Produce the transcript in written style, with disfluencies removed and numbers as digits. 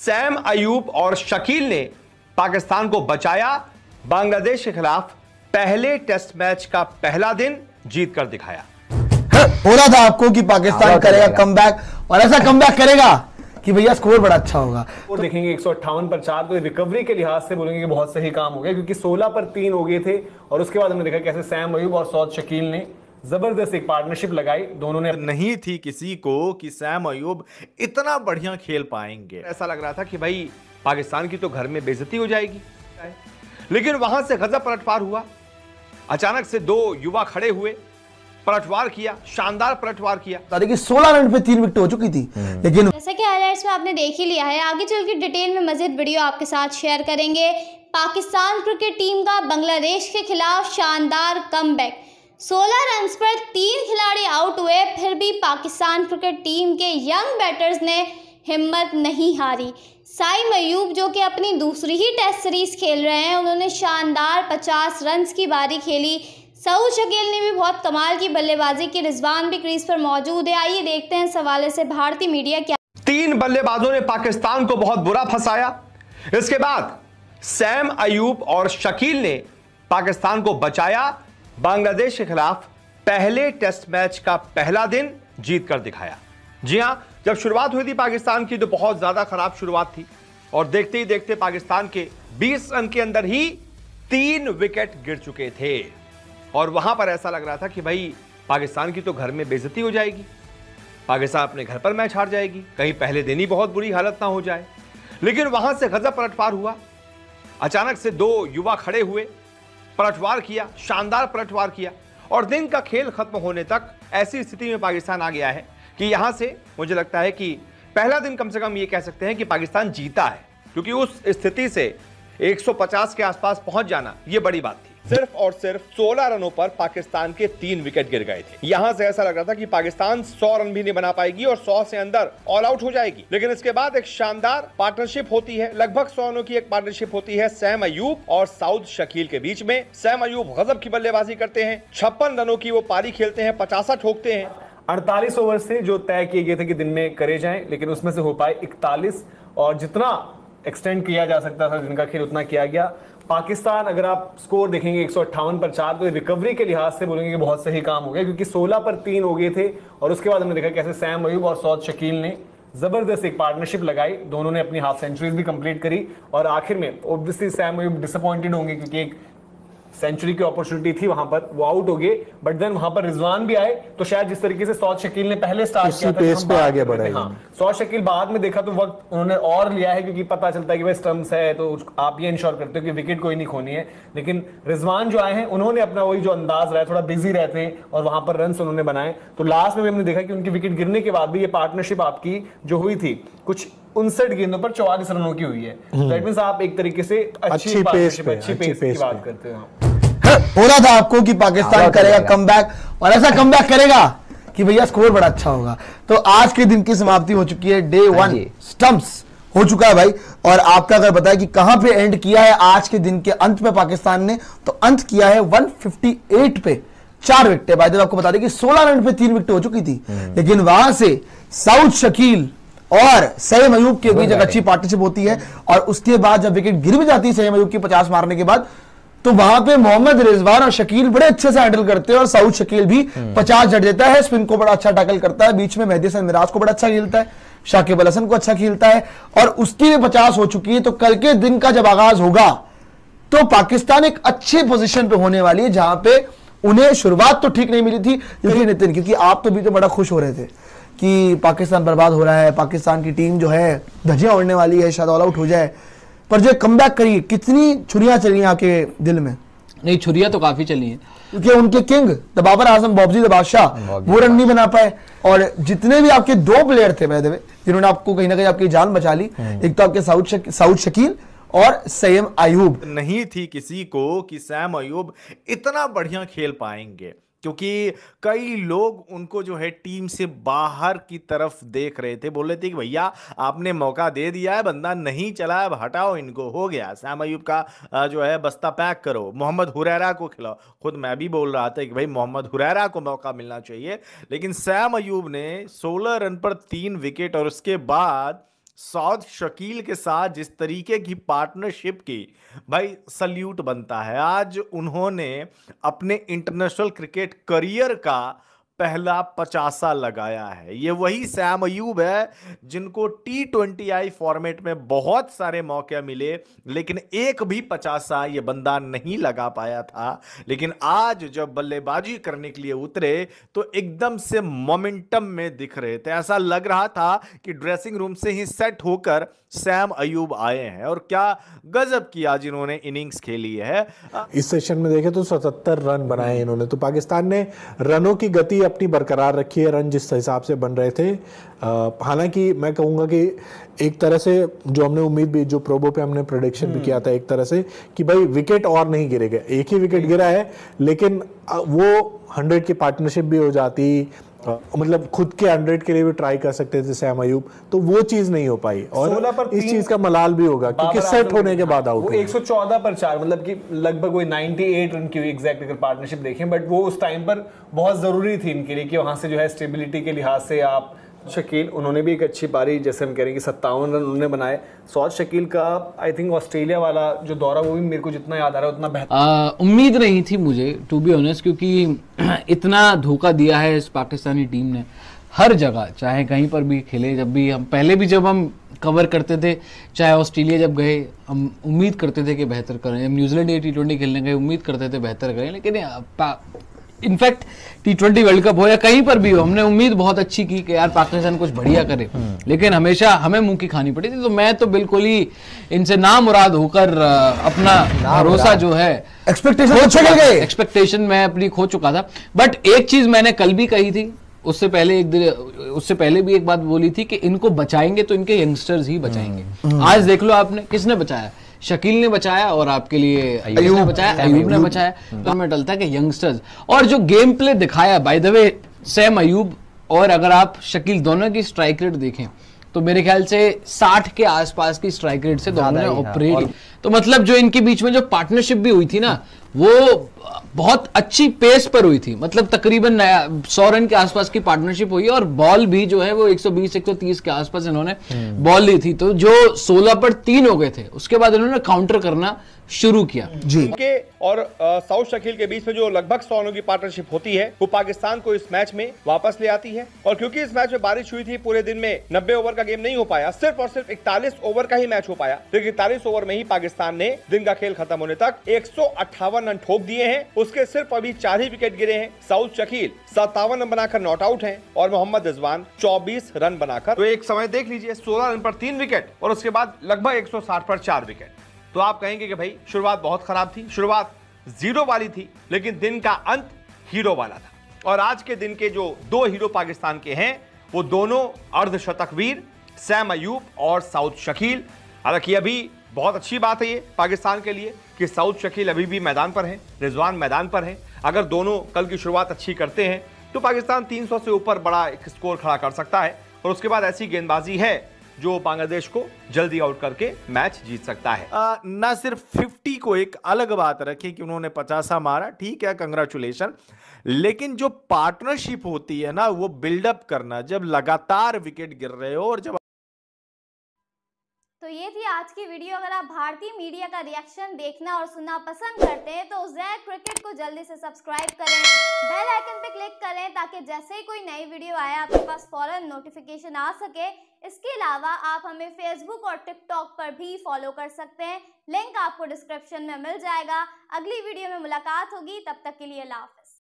Sam Ayub और शकील ने पाकिस्तान को बचाया। बांग्लादेश के खिलाफ पहले टेस्ट मैच का पहला दिन जीत कर दिखाया। बोला था आपको कि पाकिस्तान करेगा कमबैक, और ऐसा कमबैक करेगा कि भैया स्कोर बड़ा अच्छा होगा। और देखेंगे 158 पर 4, तो रिकवरी के लिहाज से बोलेंगे कि बहुत सही काम हो गया, क्योंकि 16 पर 3 हो गए थे। और उसके बाद हमने देखा कैसे सैम अयूब और सौद शकील ने जबरदस्त एक पार्टनरशिप लगाई। दोनों ने नहीं थी किसी को कि सैम अयूब इतना बढ़िया खेल पाएंगे। ऐसा लग रहा था कि भाई पाकिस्तान की तो घर में बेइज्जती हो जाएगी, लेकिन वहां से गजब पलटवार हुआ। अचानक से दो युवा खड़े हुए, पलटवार किया, शानदार पलटवार किया। देखिए 16 रन पे 3 विकेट हो चुकी थी, लेकिन जैसा कि हाइलाइट्स में आपने देख ही लिया है, आगे चल के डिटेल में मजीद वीडियो आपके साथ शेयर करेंगे। पाकिस्तान क्रिकेट टीम का बांग्लादेश के खिलाफ शानदार कमबैक। 16 रन पर 3 खिलाड़ी आउट हुए, फिर भी पाकिस्तान क्रिकेट टीम के यंग बैटर्स ने हिम्मत नहीं हारी। सैम अयूब जो कि अपनी दूसरी ही टेस्ट सीरीज खेल रहे हैं, उन्होंने शानदार 50 रन की बारी खेली। सऊद शकील ने भी बहुत कमाल की बल्लेबाजी की। रिजवान भी क्रीज पर मौजूद है। आइए देखते हैं इस हवाले से भारतीय मीडिया क्या। 3 बल्लेबाजों ने पाकिस्तान को बहुत बुरा फंसाया। इसके बाद सैम अयूब और शकील ने पाकिस्तान को बचाया। बांग्लादेश के खिलाफ पहले टेस्ट मैच का पहला दिन जीत कर दिखाया। जी हां, जब शुरुआत हुई थी पाकिस्तान की तो बहुत ज्यादा खराब शुरुआत थी, और देखते ही देखते पाकिस्तान के 20 रन के अंदर ही 3 विकेट गिर चुके थे। और वहां पर ऐसा लग रहा था कि भाई पाकिस्तान की तो घर में बेइज्जती हो जाएगी, पाकिस्तान अपने घर पर मैच हार जाएगी, कहीं पहले दिन ही बहुत बुरी हालत ना हो जाए। लेकिन वहां से गजब पलटवार हुआ। अचानक से दो युवा खड़े हुए, पलटवार किया, शानदार पलटवार किया, और दिन का खेल खत्म होने तक ऐसी स्थिति में पाकिस्तान आ गया है कि यहां से मुझे लगता है कि पहला दिन कम से कम ये कह सकते हैं कि पाकिस्तान जीता है, क्योंकि उस स्थिति से 150 के आसपास पहुंच जाना यह बड़ी बात थी। सिर्फ और सिर्फ 16 रनों पर पाकिस्तान के 3 विकेट गिर गए थे। यहां से ऐसा लग रहा था कि पाकिस्तान 100 रन भी नहीं बना पाएगी और 100 से अंदर ऑल आउट हो जाएगी। लेकिन इसके बाद एक शानदार पार्टनरशिप होती है, लगभग 100 रनों की एक पार्टनरशिप होती है सैम अयूब और सऊद शकील के बीच में। सैम अयूब गजब की बल्लेबाजी करते हैं, 56 रनों की वो पारी खेलते हैं, 50 ठोकते हैं। 48 ओवर से जो तय किए गए थे कि दिन में करे जाएं, लेकिन उसमें से हो पाए 41, और जितना एक्सटेंड किया जा सकता था दिन का खेल उतना किया गया। पाकिस्तान, अगर आप स्कोर देखेंगे 158 पर 4, तो रिकवरी के लिहाज से बोलेंगे कि बहुत सही काम हो गया, क्योंकि 16 पर 3 हो गए थे। और उसके बाद हमने देखा कैसे सैम अयूब और सौद शकील ने जबरदस्त एक पार्टनरशिप लगाई। दोनों ने अपनी हाफ सेंचुरीज भी कंप्लीट करी, और आखिर में ऑब्वियसली सैम अयूब डिसअपॉइंटेड होंगे, क्योंकि एक सेंचुरी की अपॉर्चुनिटी थी वहां पर, वो आउट हो गए। बट देन वहां पर रिजवान भी आए, तो शायद जिस तरीके से सौद शकील ने पहले स्टार्ट किया था, पेस पे आगे बढ़े। हाँ, सौद शकील बाद में देखा तो वक्त उन्होंने और लिया है, क्योंकि पता चलता है कि भाई स्टंप्स है तो आप ये इंश्योर करते हो कि विकेट कोई नहीं खोनी है। लेकिन रिजवान जो आए हैं, उन्होंने अपना वही जो अंदाज रहा है, थोड़ा बिजी रहते हैं और वहां पर रन उन्होंने बनाए। तो लास्ट में भी हमने देखा कि उनकी विकेट गिरने के बाद भी ये पार्टनरशिप आपकी जो हुई थी कुछ 59 गेंदों पर 44 रनों की हुई है। दैट मींस आप एक तरीके से अच्छी पेस की बात करते हो। बोला था आपको कि पाकिस्तान करेगा कमबैक, और ऐसा कमबैक करेगा कि भैया स्कोर बड़ा अच्छा होगा। तो आज के दिन की समाप्ति हो चुकी है, डे 1 स्टंप्स हो चुका है भाई। और आपका अगर बताया कि कहां पे एंड किया है आज के दिन के अंत में पाकिस्तान ने, तो अंत किया है 158 पे 4 विकेट। भाई आपको बता दें कि 16 रन पे 3 विकेट हो चुकी थी, लेकिन वहां से सऊद शकील और सैम अयूब के बीच एक अच्छी पार्टनरशिप होती है, और उसके बाद जब विकेट गिर भी जाती है सैम अयूब की 50 मारने के बाद, तो वहां पे मोहम्मद रिजवान और शकील बड़े अच्छे से हैंडल करते हैं, और सऊद शकील भी 50 जड़ देता है, स्पिन को बड़ा अच्छा टैकल करता है, बीच में मेहदी हसन मिराज को बड़ा अच्छा खेलता है, शाकिब अल हसन को अच्छा खेलता है, और उसकी भी 50 हो चुकी है। तो कल के दिन का जब आगाज होगा तो पाकिस्तान एक अच्छे पोजीशन पे होने वाली है, जहां पे उन्हें शुरुआत तो ठीक नहीं मिली थी। क्योंकि नितिन, क्योंकि आप तो भी तो बड़ा खुश हो रहे थे कि पाकिस्तान बर्बाद हो रहा है, पाकिस्तान की टीम जो है धज्जियां उड़ने वाली है, शायद ऑल आउट हो जाए, पर जो कमबैक करी, कितनी छुरियां चली हैं आपके दिल में? नहीं, छुरियां तो काफी चली हैं, क्योंकि उनके किंग द बाबर आजम बॉबजी द बादशाह वो रन नहीं बना पाए, और जितने भी आपके 2 प्लेयर थे वैसे जिन्होंने आपको कहीं ना कहीं आपकी जान बचा ली, एक तो आपके सऊद शकील और सैम अयूब। नहीं थी किसी को कि सैम अयूब इतना बढ़िया खेल पाएंगे, क्योंकि कई लोग उनको जो है टीम से बाहर की तरफ देख रहे थे, बोल रहे थे कि भैया आपने मौका दे दिया है, बंदा नहीं चला, अब हटाओ इनको, हो गया, सैम अयूब का जो है बस्ता पैक करो, मोहम्मद हुरैरा को खिलाओ। खुद मैं भी बोल रहा था कि भाई मोहम्मद हुरैरा को मौका मिलना चाहिए, लेकिन सैम अयूब ने 16 रन पर 3 विकेट, और उसके बाद सौद शकील के साथ जिस तरीके की पार्टनरशिप की, भाई सल्यूट बनता है। आज उन्होंने अपने इंटरनेशनल क्रिकेट करियर का पहला 50 लगाया है। ये वही सैम अयूब है जिनको T20I फॉर्मेट में बहुत सारे मौके मिले, लेकिन एक भी 50 ये बंदा नहीं लगा पाया था। लेकिन आज जब बल्लेबाजी करने के लिए उतरे तो एकदम से मोमेंटम में दिख रहे थे। ऐसा लग रहा था कि ड्रेसिंग रूम से ही सेट होकर सैम अयूब आए हैं। और क्या गजब की आज इन्होंने इनिंग्स खेली है। इस सेशन में देखें तो 77 रन बनाए इन्होंने। तो पाकिस्तान ने रनों की गति अपनी बरकरार रखी है, रन जिस हिसाब से बन रहे थे। हालांकि मैं कहूंगा कि एक तरह से जो हमने उम्मीद भी, जो प्रोबो पे हमने प्रेडिक्शन भी किया था एक तरह से, कि भाई विकेट और नहीं गिरेगा। एक ही विकेट गिरा है, लेकिन वो 100 की पार्टनरशिप भी हो जाती, मतलब खुद के 100 के लिए भी ट्राई कर सकते थे सैम अयूब, तो वो चीज नहीं हो पाई। और इस चीज का मलाल भी होगा क्योंकि सेट होने के बाद आउट। वो 114 पर 4, मतलब कि लगभग वही 98 रन की हुई एग्जैक्ट अगर पार्टनरशिप देखें, बट वो उस टाइम पर बहुत जरूरी थी इनके लिए कि वहां से जो है स्टेबिलिटी के लिहाज से आप शकील, उन्होंने भी एक अच्छी पारी, जैसे हम कह रहे हैं कि 57 रन उन्होंने बनाए। सौद शकील का आई थिंक ऑस्ट्रेलिया वाला जो दौरा, वो भी मेरे को जितना याद आ रहा है उतना बेहतर। उम्मीद नहीं थी मुझे, टू बी ऑनेस्ट, क्योंकि इतना धोखा दिया है इस पाकिस्तानी टीम ने हर जगह, चाहे कहीं पर भी खेले। जब भी हम पहले भी जब हम कवर करते थे, चाहे ऑस्ट्रेलिया जब गए, हम उम्मीद करते थे कि बेहतर करें। हम न्यूजीलैंड या T20 खेलने गए, उम्मीद करते थे बेहतर करें, लेकिन इनफैक्ट T20 वर्ल्ड कप हो या कहीं पर भी हो, हमने उम्मीद बहुत अच्छी की कि यार पाकिस्तान कुछ बढ़िया करे, लेकिन हमेशा हमें मुंह की खानी पड़ी थी। तो मैं तो बिल्कुल ही इनसे नामुराद होकर अपना भरोसा जो है, एक्सपेक्टेशन मैं अपनी खो चुका था। बट एक चीज मैंने कल भी कही थी, उससे पहले भी एक बात बोली थी कि इनको बचाएंगे तो इनके यंगस्टर्स ही बचाएंगे। आज देख लो आपने किसने बचाया, शकील ने बचाया और आपके लिए अयूब ने बचाया, अयूब ने बचाया। तो हमें डलता है कि यंगस्टर्स और जो गेम प्ले दिखाया, by the way Sam Ayub और अगर आप शकील दोनों की स्ट्राइक रेट देखें तो मेरे ख्याल से 60 के आसपास की स्ट्राइक रेट से दोनों ने ऑपरेट। तो मतलब जो इनके बीच में जो पार्टनरशिप भी हुई थी ना, वो बहुत अच्छी पेस पर हुई थी। मतलब तकरीबन 100 रन के आसपास की पार्टनरशिप हुई और बॉल भी जो है वो 120-130 के आसपास इन्होंने बॉल ली थी। तो जो 16 पर 3 हो गए थे, उसके बाद इन्होंने काउंटर करना शुरू किया जी। के और सऊद शकील के बीच में जो लगभग 100 रनों की पार्टनरशिप होती है, वो पाकिस्तान को इस मैच में वापस ले आती है। और क्योंकि इस मैच में बारिश हुई थी, पूरे दिन में 90 ओवर का गेम नहीं हो पाया, सिर्फ और सिर्फ 41 ओवर का ही मैच हो पाया। तो 41 ओवर में ही पाकिस्तान ने दिन का खेल खत्म होने तक 158 रन ठोक दिए हैं। उसके सिर्फ अभी 4 ही विकेट गिरे हैं। सऊद शकील 57 रन बनाकर नॉट आउट हैं और मोहम्मद रिजवान 24 रन बनाकर। तो एक समय देख लीजिए, 16 रन पर 3 विकेट और उसके बाद लगभग 160 पर 4 विकेट। तो आप कहेंगे कि भाई शुरुआत बहुत खराब थी, शुरुआत जीरो वाली थी, लेकिन दिन का अंत हीरो वाला था। और आज के दिन के जो 2 हीरो पाकिस्तान के हैं, वो दोनों अर्धशतकवीर सैम अयूब और सऊद शकील। हालांकि अभी बहुत अच्छी बात है ये पाकिस्तान के लिए कि सऊद शकील अभी भी मैदान पर हैं, रिजवान मैदान पर हैं। अगर दोनों कल की शुरुआत अच्छी करते हैं तो पाकिस्तान 300 से ऊपर बड़ा एक स्कोर खड़ा कर सकता है और उसके बाद ऐसी गेंदबाजी है जो बांग्लादेश को जल्दी आउट करके मैच जीत सकता है। ना सिर्फ 50 को एक अलग बात रखे कि उन्होंने 50 मारा, ठीक है, कंग्रेचुलेशन, लेकिन जो पार्टनरशिप होती है ना, वो बिल्डअप करना, जब लगातार विकेट गिर रहे हो और जब। तो ये थी आज की वीडियो। अगर आप भारतीय मीडिया का रिएक्शन देखना और सुनना पसंद करते हैं तो ज़ैक क्रिकेट को जल्दी से सब्सक्राइब करें, बेल आइकन पे क्लिक करें ताकि जैसे ही कोई नई वीडियो आए आपके पास फौरन नोटिफिकेशन आ सके। इसके अलावा आप हमें फेसबुक और टिकटॉक पर भी फॉलो कर सकते हैं, लिंक आपको डिस्क्रिप्शन में मिल जाएगा। अगली वीडियो में मुलाकात होगी, तब तक के लिए अल्लाह हाफ़िज़।